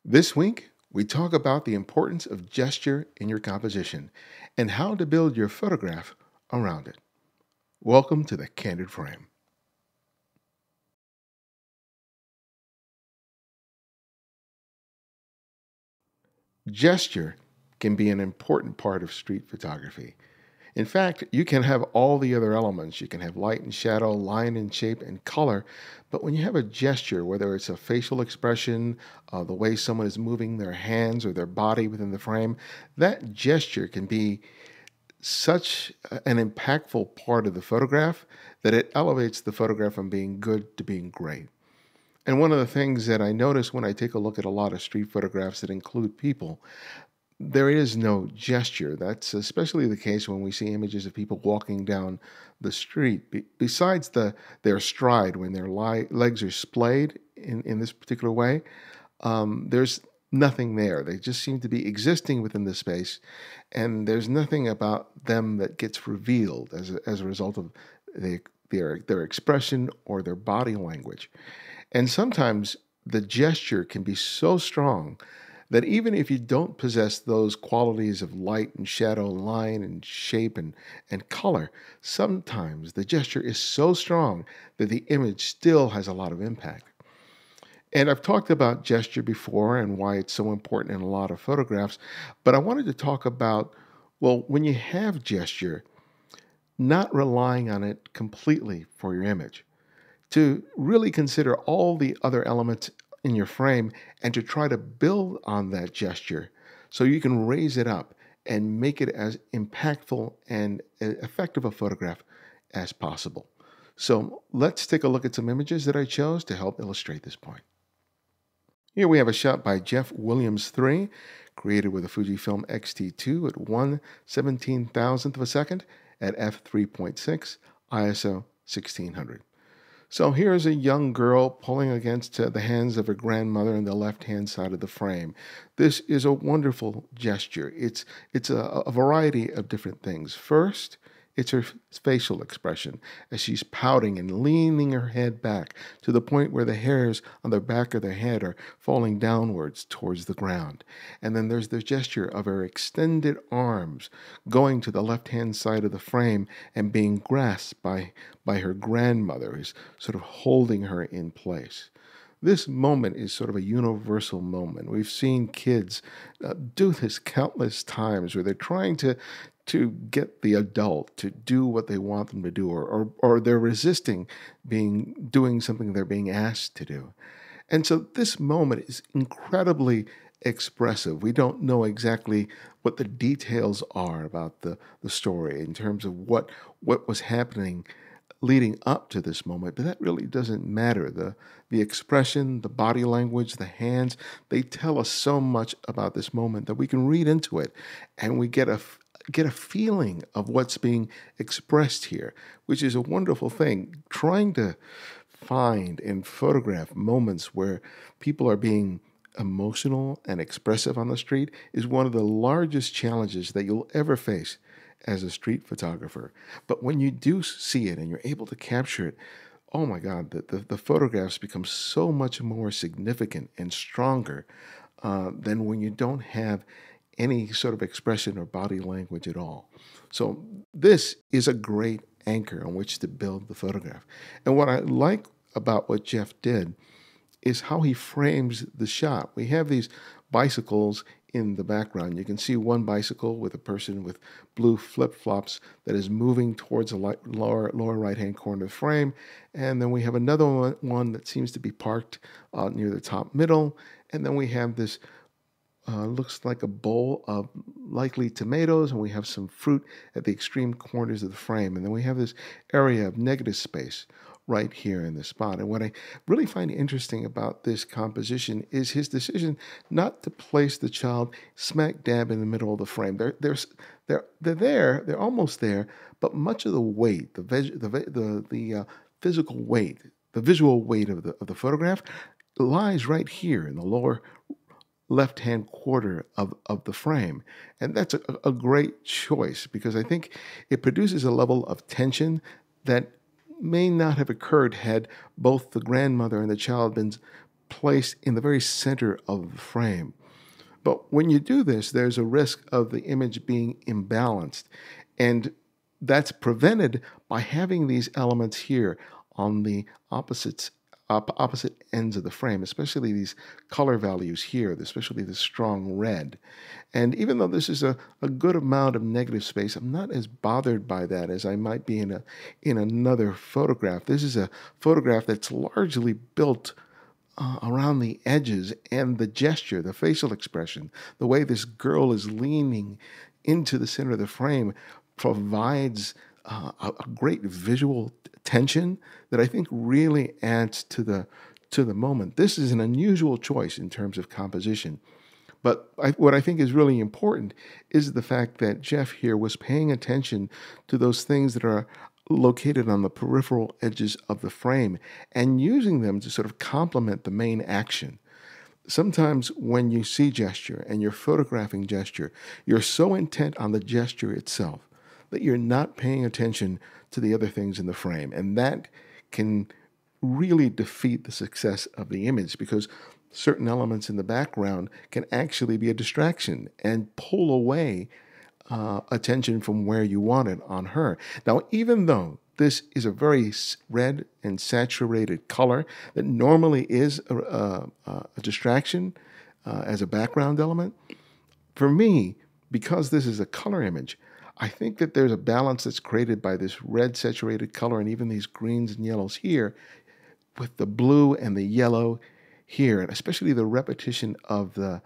This week, we talk about the importance of gesture in your composition and how to build your photograph around it. Welcome to the Candid Frame. Gesture can be an important part of street photography. In fact, you can have all the other elements. You can have light and shadow, line and shape, and color. But when you have a gesture, whether it's a facial expression, the way someone is moving their hands or their body within the frame, that gesture can be such an impactful part of the photograph that it elevates the photograph from being good to being great. And one of the things that I notice when I take a look at a lot of street photographs that include people, there is no gesture. That's especially the case when we see images of people walking down the street. Besides their stride, when their legs are splayed in this particular way, there's nothing there. They just seem to be existing within the space, and there's nothing about them that gets revealed as a result of their expression or their body language. And sometimes the gesture can be so strong that even if you don't possess those qualities of light and shadow, line and shape and color, sometimes the gesture is so strong that the image still has a lot of impact. And I've talked about gesture before and why it's so important in a lot of photographs, but I wanted to talk about, well, when you have gesture, not relying on it completely for your image, to really consider all the other elements in your frame and to try to build on that gesture so you can raise it up and make it as impactful and effective a photograph as possible. So let's take a look at some images that I chose to help illustrate this point. Here we have a shot by Jeff Williams III, created with a Fujifilm X-T2 at 1/17,000th of a second at f3.6, ISO 1600. So here's a young girl pulling against the hands of her grandmother on the left-hand side of the frame. This is a wonderful gesture. It's a variety of different things. First, it's her facial expression as she's pouting and leaning her head back to the point where the hairs on the back of the head are falling downwards towards the ground. And then there's the gesture of her extended arms going to the left-hand side of the frame and being grasped by her grandmother, who's sort of holding her in place. This moment is sort of a universal moment. We've seen kids do this countless times where they're trying to get the adult to do what they want them to do, or they're resisting doing something they're being asked to do. And so this moment is incredibly expressive. We don't know exactly what the details are about the story in terms of what was happening leading up to this moment, but that really doesn't matter. The expression, the body language, the hands, they tell us so much about this moment that we can read into it and we get a feeling of what's being expressed here, which is a wonderful thing. Trying to find and photograph moments where people are being emotional and expressive on the street is one of the largest challenges that you'll ever face as a street photographer. But when you do see it and you're able to capture it, oh my God, the photographs become so much more significant and stronger than when you don't have any sort of expression or body language at all. So this is a great anchor on which to build the photograph. And what I like about what Jeff did is how he frames the shot. We have these bicycles in the background. You can see one bicycle with a person with blue flip-flops that is moving towards the lower right-hand corner of the frame. And then we have another one that seems to be parked near the top middle. And then we have this looks like a bowl of likely tomatoes, and we have some fruit at the extreme corners of the frame. And then we have this area of negative space right here in this spot. And what I really find interesting about this composition is his decision not to place the child smack dab in the middle of the frame. They're there, they're almost there, but much of the weight, the physical weight, the visual weight of the photograph lies right here in the lower left-hand quarter of the frame. And that's a great choice because I think it produces a level of tension that may not have occurred had both the grandmother and the child been placed in the very center of the frame. But when you do this, there's a risk of the image being imbalanced. And that's prevented by having these elements here on the opposite ends of the frame, especially these color values here, especially the strong red. And even though this is a good amount of negative space, I'm not as bothered by that as I might be in another photograph. This is a photograph that's largely built around the edges and the gesture, the facial expression, the way this girl is leaning into the center of the frame provides a great visual tension that I think really adds to the moment. This is an unusual choice in terms of composition. But what I think is really important is the fact that Jeff here was paying attention to those things that are located on the peripheral edges of the frame and using them to sort of complement the main action. Sometimes when you see gesture and you're photographing gesture, you're so intent on the gesture itself that you're not paying attention to the other things in the frame. And that can really defeat the success of the image because certain elements in the background can actually be a distraction and pull away attention from where you want it on her. Now, even though this is a very red and saturated color that normally is a distraction as a background element, for me, because this is a color image, I think that there's a balance that's created by this red saturated color and even these greens and yellows here with the blue and the yellow here, and especially the repetition of the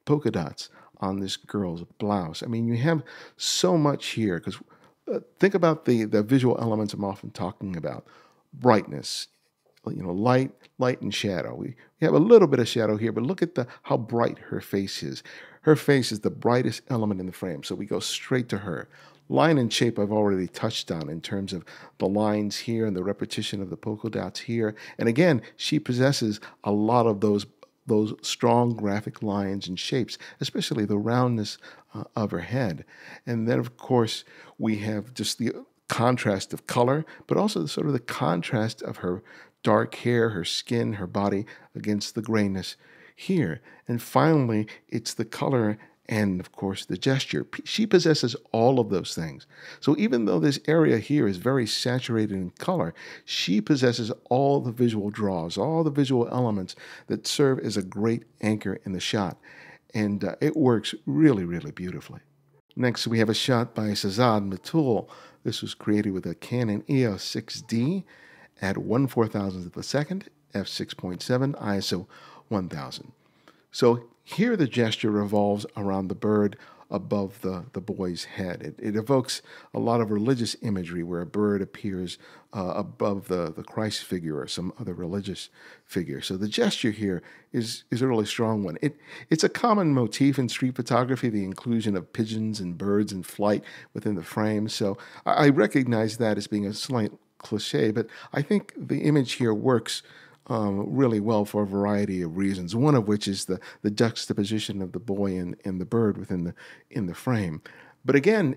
polka dots on this girl's blouse. I mean, you have so much here because think about the visual elements I'm often talking about. Brightness, light and shadow. We have a little bit of shadow here, but look at how bright her face is. Her face is the brightest element in the frame, so we go straight to her. Line and shape I've already touched on in terms of the lines here and the repetition of the polka dots here. And again, she possesses a lot of those strong graphic lines and shapes, especially the roundness of her head. And then, of course, we have just the contrast of color, but also sort of the contrast of her dark hair, her skin, her body against the grayness here. And finally, it's the color and, of course, the gesture. She possesses all of those things. So even though this area here is very saturated in color, she possesses all the visual draws, all the visual elements that serve as a great anchor in the shot. And it works really, really beautifully. Next, we have a shot by Sazzad Mitul. This was created with a Canon EOS 6D at 1/4000th of a second, f6.7, ISO 1000. So here the gesture revolves around the bird above the boy's head. It evokes a lot of religious imagery where a bird appears above the Christ figure or some other religious figure. So the gesture here is a really strong one. It's a common motif in street photography, the inclusion of pigeons and birds in flight within the frame. So I recognize that as being a slight cliche, but I think the image here works really well for a variety of reasons, one of which is the juxtaposition of the boy and the bird within the frame. But again,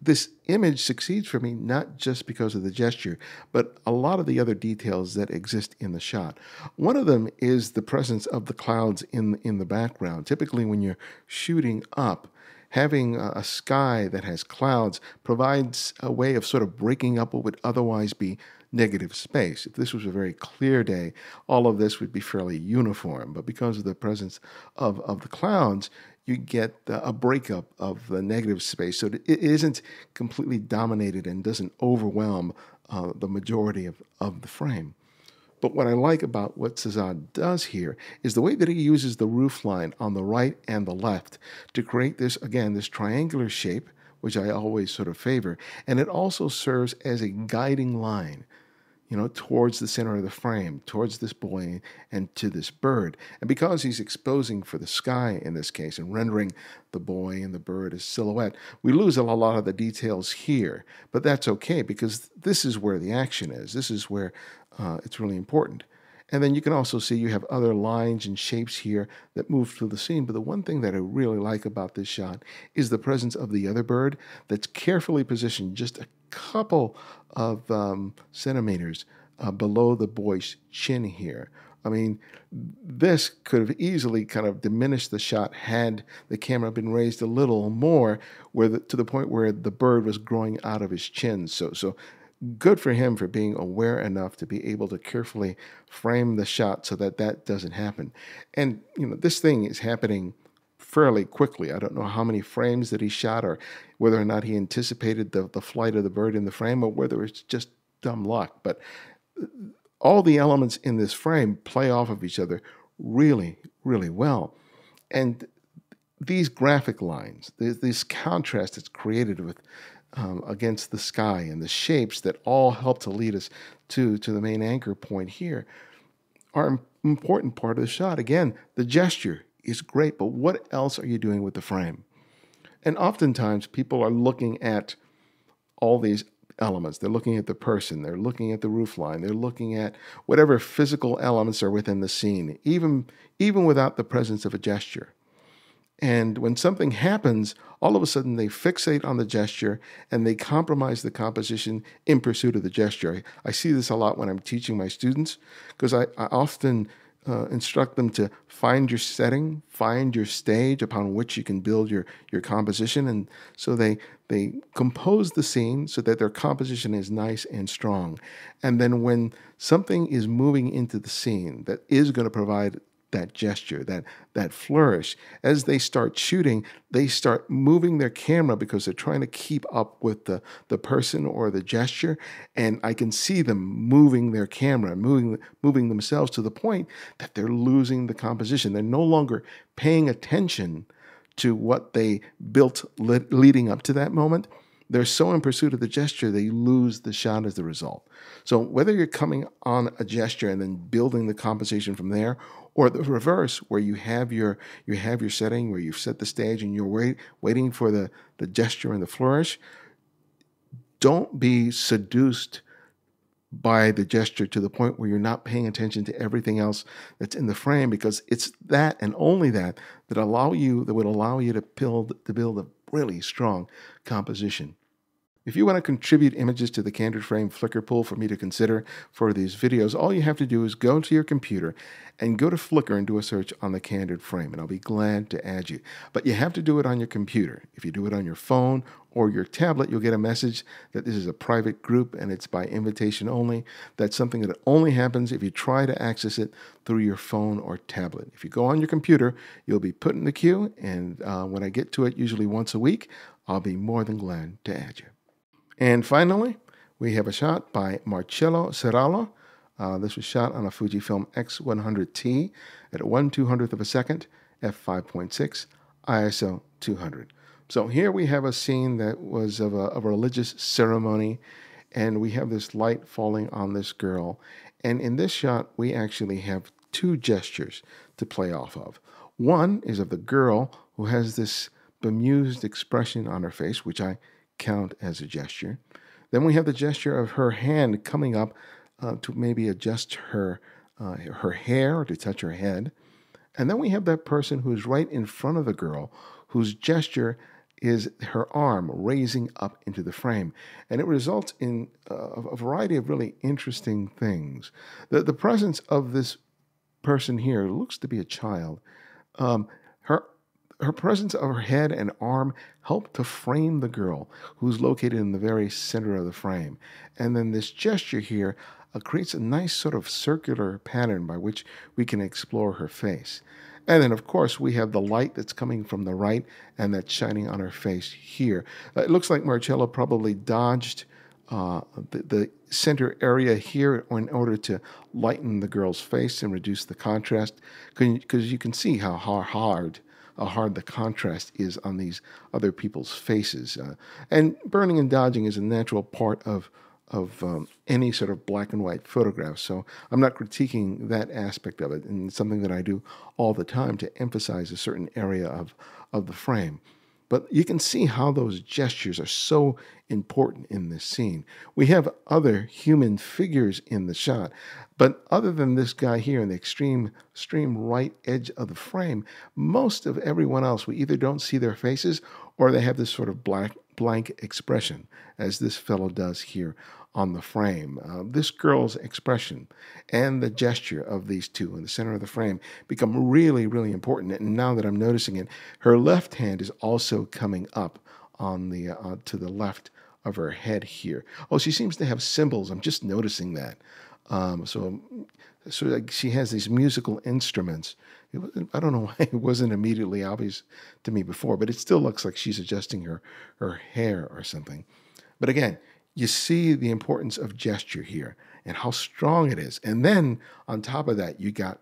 this image succeeds for me not just because of the gesture, but a lot of the other details that exist in the shot. One of them is the presence of the clouds in the background. Typically when you're shooting up, having a sky that has clouds provides a way of sort of breaking up what would otherwise be negative space. If this was a very clear day, all of this would be fairly uniform. But because of the presence of the clouds, you get a breakup of the negative space. So it isn't completely dominated and doesn't overwhelm the majority of the frame. But what I like about what Sazzad does here is the way that he uses the roof line on the right and the left to create this, again, this triangular shape, which I always sort of favor. And it also serves as a guiding line, towards the center of the frame, towards this boy and to this bird. And because he's exposing for the sky in this case and rendering the boy and the bird as silhouette, we lose a lot of the details here. But that's okay because this is where the action is. This is where it's really important. And then you can also see you have other lines and shapes here that move through the scene. But the one thing that I really like about this shot is the presence of the other bird that's carefully positioned just a couple of centimeters below the boy's chin here. I mean, this could have easily kind of diminished the shot had the camera been raised a little more, to the point where the bird was growing out of his chin. So good for him for being aware enough to be able to carefully frame the shot so that that doesn't happen. And this thing is happening fairly quickly. I don't know how many frames that he shot, or whether or not he anticipated the flight of the bird in the frame, or whether it's just dumb luck. But all the elements in this frame play off of each other really, really well. And these graphic lines, this contrast that's created with against the sky, and the shapes that all help to lead us to the main anchor point here, are an important part of the shot. Again, the gesture is great, but what else are you doing with the frame? And oftentimes people are looking at all these elements. They're looking at the person, they're looking at the roof line, they're looking at whatever physical elements are within the scene, even without the presence of a gesture. And when something happens, all of a sudden they fixate on the gesture and they compromise the composition in pursuit of the gesture. I see this a lot when I'm teaching my students, because I often instruct them to find your setting, find your stage upon which you can build your composition. And so they compose the scene so that their composition is nice and strong. And then when something is moving into the scene that is going to provide that gesture, that flourish, as they start shooting, they start moving their camera because they're trying to keep up with the person or the gesture. And I can see them moving their camera, moving themselves, to the point that they're losing the composition. They're no longer paying attention to what they built leading up to that moment. They're so in pursuit of the gesture, they lose the shot as the result. So whether you're coming on a gesture and then building the composition from there, or the reverse, where you have your setting, where you've set the stage and you're waiting for the gesture and the flourish, don't be seduced by the gesture to the point where you're not paying attention to everything else that's in the frame, because it's that and only that would allow you to build a really strong composition. If you want to contribute images to the Candid Frame Flickr pool for me to consider for these videos, all you have to do is go to your computer and go to Flickr and do a search on the Candid Frame, and I'll be glad to add you. But you have to do it on your computer. If you do it on your phone or your tablet, you'll get a message that this is a private group and it's by invitation only. That's something that only happens if you try to access it through your phone or tablet. If you go on your computer, you'll be put in the queue, and when I get to it, usually once a week, I'll be more than glad to add you. And finally, we have a shot by Marcelo Ceraulo. This was shot on a Fujifilm X100T at 1/200th of a second, f5.6, ISO 200. So here we have a scene that was of a religious ceremony, and we have this light falling on this girl. And in this shot, we actually have two gestures to play off of. One is of the girl who has this bemused expression on her face, which I count as a gesture. Then we have the gesture of her hand coming up to maybe adjust her hair or to touch her head. And then we have that person who's right in front of the girl, whose gesture is her arm raising up into the frame. And it results in a variety of really interesting things. The presence of this person here looks to be a child. Her presence of her head and arm help to frame the girl, who's located in the very center of the frame. And then this gesture here creates a nice sort of circular pattern by which we can explore her face. And then, of course, we have the light that's coming from the right and that's shining on her face here. It looks like Marcelo probably dodged the center area here in order to lighten the girl's face and reduce the contrast, because you can see how hard the contrast is on these other people's faces. And burning and dodging is a natural part of any sort of black and white photograph. So I'm not critiquing that aspect of it, and it's something that I do all the time to emphasize a certain area of the frame. But you can see how those gestures are so important in this scene. We have other human figures in the shot, but other than this guy here in the extreme right edge of the frame, most of everyone else, we either don't see their faces or they have this sort of black blank expression, as this fellow does here on the frame. This girl's expression and the gesture of these two in the center of the frame become really, really important. And now that I'm noticing it, her left hand is also coming up on the to the left of her head here. Oh, she seems to have cymbals. I'm just noticing that. So like she has these musical instruments. I don't know why it wasn't immediately obvious to me before, but it still looks like she's adjusting her hair or something. But again, you see the importance of gesture here and how strong it is. And then on top of that, you got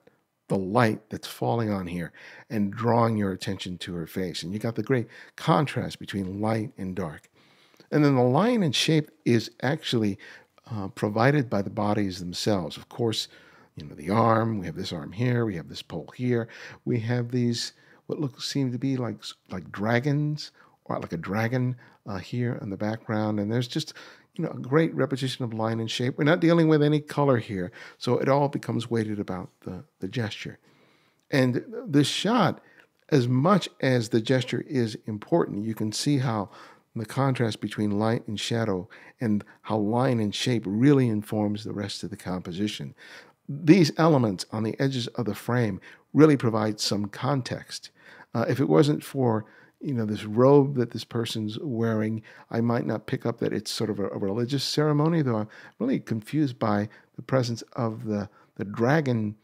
the light that's falling on here and drawing your attention to her face. And you got the great contrast between light and dark. And then the line and shape is actually provided by the bodies themselves. Of course, the arm, we have this arm here, we have this pole here, we have these, seem to be like dragons, or like a dragon here in the background. And there's just, a great repetition of line and shape. We're not dealing with any color here, so it all becomes weighted about the gesture. And this shot, as much as the gesture is important, you can see how the contrast between light and shadow and how line and shape really informs the rest of the composition. These elements on the edges of the frame really provide some context. If it wasn't for this robe that this person's wearing, I might not pick up that it's sort of a religious ceremony, though I'm really confused by the presence of the dragon.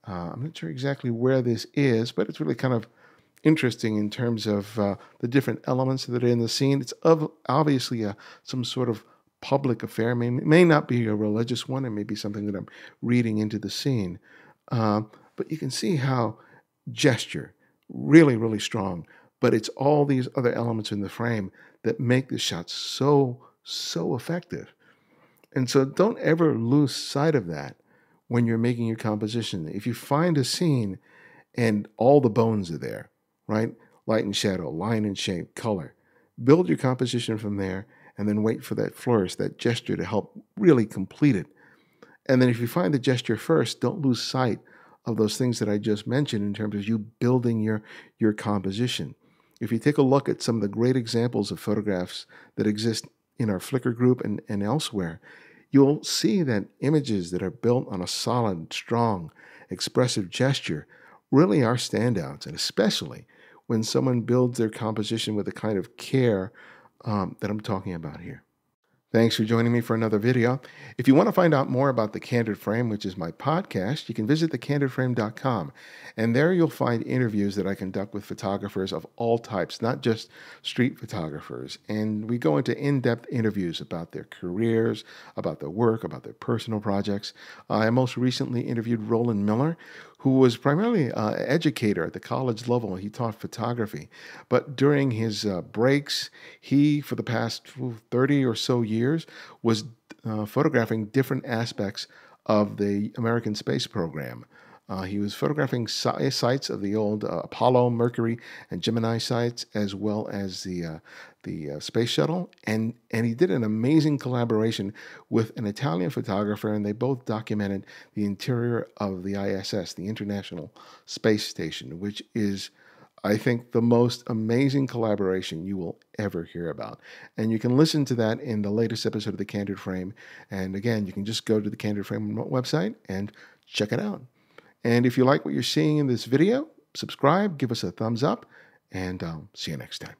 I'm not sure exactly where this is, but it's really kind of interesting in terms of the different elements that are in the scene. It's obviously some sort of public affair. It may not be a religious one. It may be something that I'm reading into the scene. But you can see how gesture, really, really strong. But it's all these other elements in the frame that make the shot so, so effective. And so don't ever lose sight of that when you're making your composition. If you find a scene and all the bones are there, right? Light and shadow, line and shape, color. Build your composition from there and then wait for that flourish, that gesture to help really complete it. And then if you find the gesture first, don't lose sight of those things that I just mentioned in terms of you building your composition. If you take a look at some of the great examples of photographs that exist in our Flickr group and elsewhere, you'll see that images that are built on a solid, strong, expressive gesture really are standouts, and especially when someone builds their composition with the kind of care that I'm talking about here. Thanks for joining me for another video. If you want to find out more about the Candid Frame, which is my podcast, you can visit thecandidframe.com. And there you'll find interviews that I conduct with photographers of all types, not just street photographers. And we go into in-depth interviews about their careers, about their work, about their personal projects. I most recently interviewed Roland Miller, who was primarily an educator at the college level. He taught photography. But during his breaks, he, for the past 30 or so years, was photographing different aspects of the American space program. He was photographing sites of the old Apollo, Mercury, and Gemini sites, as well as the space shuttle. And he did an amazing collaboration with an Italian photographer, and they both documented the interior of the ISS, the International Space Station, which is, I think, the most amazing collaboration you will ever hear about. And you can listen to that in the latest episode of The Candid Frame. And again, you can just go to the Candid Frame website and check it out. And if you like what you're seeing in this video, subscribe, give us a thumbs up, and I'll see you next time.